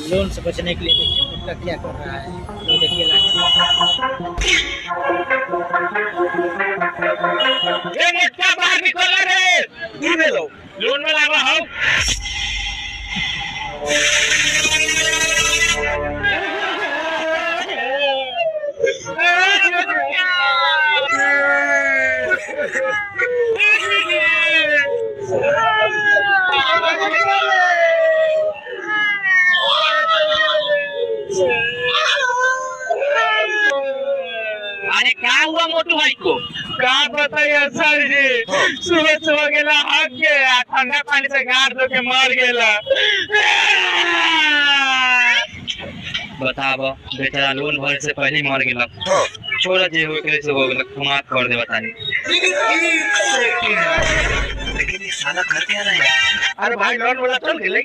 Loan से बचने के लिए देखिए मुद्दा क्या कर रहा है। तो देखिए ये मुट्ठा बाहर निकल रे दूर में लो लोन में लगा हो अरे क्या हुआ मोटू भाई को का बताइए सर जी सुबह सुबह गेला हक गया ठंडा पानी से गाड़ दो के मर गेला बताबो बेचारा लोन भरे से पहले मर गेला छोड़ा जे हो के से हो गेला माफ कर दे बतानी लेकिन ये साला घर क्या रहा है? अरे भाई लोन वाला चल गेले